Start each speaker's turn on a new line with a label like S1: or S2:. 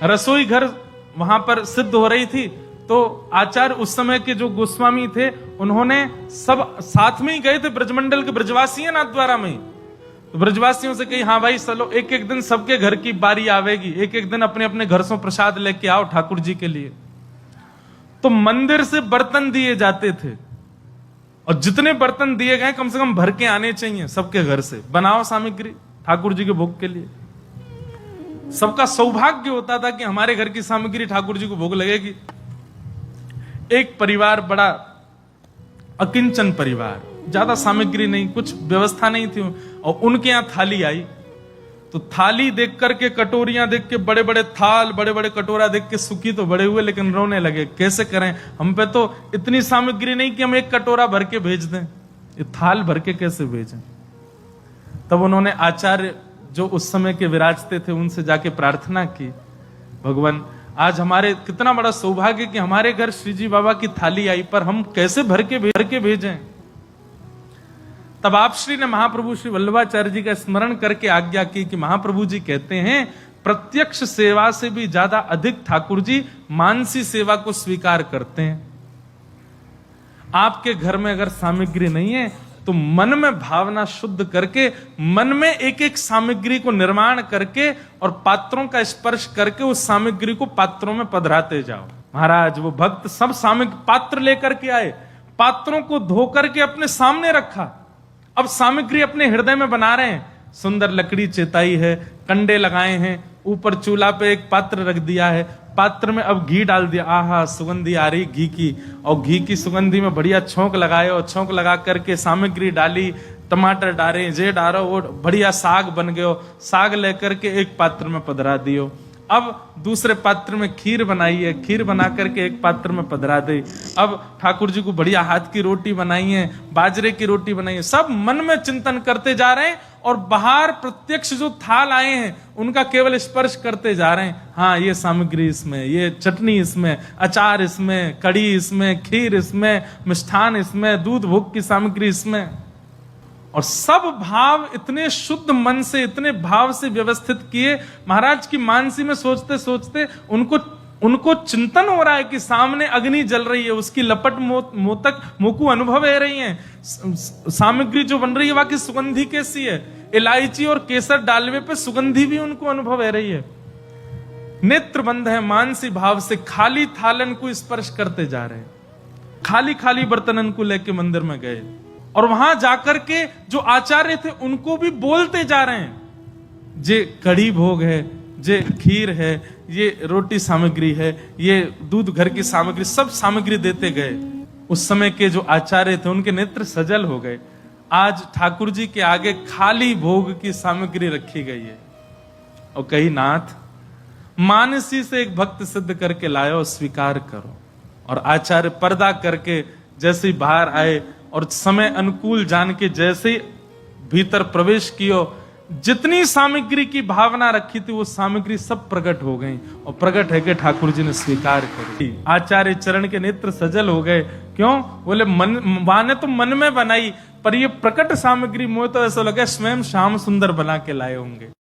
S1: रसोई घर वहां पर सिद्ध हो रही थी, तो आचार्य उस समय के जो गोस्वामी थे उन्होंने सब साथ में ही गए थे, ब्रजमंडल के ब्रजवासी है नाथ द्वारा में। तो ब्रजवासियों से कही हाँ भाई चलो एक एक दिन सबके घर की बारी आवेगी, एक एक दिन अपने अपने घर से प्रसाद लेके आओ ठाकुर जी के लिए। तो मंदिर से बर्तन दिए जाते थे और जितने बर्तन दिए गए कम से कम भर के आने चाहिए सबके घर से, बनाओ सामग्री ठाकुर जी के भोग के लिए। सबका सौभाग्य होता था कि हमारे घर की सामग्री ठाकुर जी को भोग लगेगी। एक परिवार बड़ा अकिंचन परिवार, ज्यादा सामग्री नहीं, कुछ व्यवस्था नहीं थी, और उनके यहां थाली आई। तो थाली देख करके, कटोरियां देख के, बड़े बड़े थाल, बड़े बड़े कटोरा देख के सुखी तो बड़े हुए, लेकिन रोने लगे, कैसे करें, हम पे तो इतनी सामग्री नहीं कि हम एक कटोरा भर के भेज दें, ये थाल भर के कैसे भेजें। तब उन्होंने आचार्य जो उस समय के विराजते थे उनसे जाके प्रार्थना की, भगवान आज हमारे कितना बड़ा सौभाग्य कि हमारे घर श्री जी बाबा की थाली आई, पर हम कैसे भर के भेजें। तब आप श्री ने महाप्रभु श्री वल्लभाचार्य जी का स्मरण करके आज्ञा की कि महाप्रभु जी कहते हैं प्रत्यक्ष सेवा से भी ज्यादा अधिक ठाकुर जी मानसी सेवा को स्वीकार करते हैं। आपके घर में अगर सामग्री नहीं है तो मन में भावना शुद्ध करके, मन में एक एक सामग्री को निर्माण करके और पात्रों का स्पर्श करके उस सामग्री को पात्रों में पधराते जाओ। महाराज वो भक्त सब सामग्री पात्र लेकर के आए, पात्रों को धो करके अपने सामने रखा, अब सामग्री अपने हृदय में बना रहे हैं। सुंदर लकड़ी चेताई है, कंडे लगाए हैं, ऊपर चूल्हा पे एक पात्र रख दिया है, पात्र में अब घी डाल दिया, आहा सुगंधी आ रही घी की, और घी की सुगंधी में बढ़िया छोंक लगाए, और छोंक लगा करके सामग्री डाली, टमाटर डाले, जे डालो, वो बढ़िया साग बन गयो, साग लेकर के एक पात्र में पधरा दियो। अब दूसरे पात्र में खीर बनाई है, खीर बना करके एक पात्र में पधरा दे। अब ठाकुर जी को बढ़िया हाथ की रोटी बनाई है, बाजरे की रोटी बनाई है, सब मन में चिंतन करते जा रहे हैं और बाहर प्रत्यक्ष जो थाल आए हैं उनका केवल स्पर्श करते जा रहे हैं। हाँ ये सामग्री इसमें, ये चटनी इसमें, अचार इसमें, कड़ी इसमें, खीर इसमें, मिष्ठान इसमें, दूध भोग की सामग्री इसमें, और सब भाव इतने शुद्ध मन से, इतने भाव से व्यवस्थित किए। महाराज की मानसी में सोचते सोचते उनको चिंतन हो रहा है कि सामने अग्नि जल रही है, उसकी लपट मोतक मोकू अनुभव है रही है, सामग्री जो बन रही है वहां की सुगंधी कैसी है, इलायची और केसर डालवे पे सुगंधी भी उनको अनुभव है रही है। नेत्र बंद है, मानसी भाव से खाली थालन को स्पर्श करते जा रहे हैं, खाली खाली बर्तनन को लेके मंदिर में गए, और वहां जाकर के जो आचार्य थे उनको भी बोलते जा रहे हैं, जे कड़ी भोग है, जे खीर है, ये रोटी सामग्री है, ये दूध घर की सामग्री, सब सामग्री देते गए। उस समय के जो आचार्य थे उनके नेत्र सजल हो गए। आज ठाकुर जी के आगे खाली भोग की सामग्री रखी गई है, और कही नाथ मानसी से एक भक्त सिद्ध करके लाओ, स्वीकार करो। और आचार्य पर्दा करके जैसे ही बाहर आए और समय अनुकूल जान के जैसे ही भीतर प्रवेश कियो, जितनी सामग्री की भावना रखी थी वो सामग्री सब प्रकट हो गई, और प्रकट है कि ठाकुर जी ने स्वीकार करी। आचार्य चरण के नेत्र सजल हो गए। क्यों? बोले मन वाने तो मन में बनाई, पर ये प्रकट सामग्री मोह तो ऐसा लगा स्वयं श्याम सुंदर बना के लाए होंगे।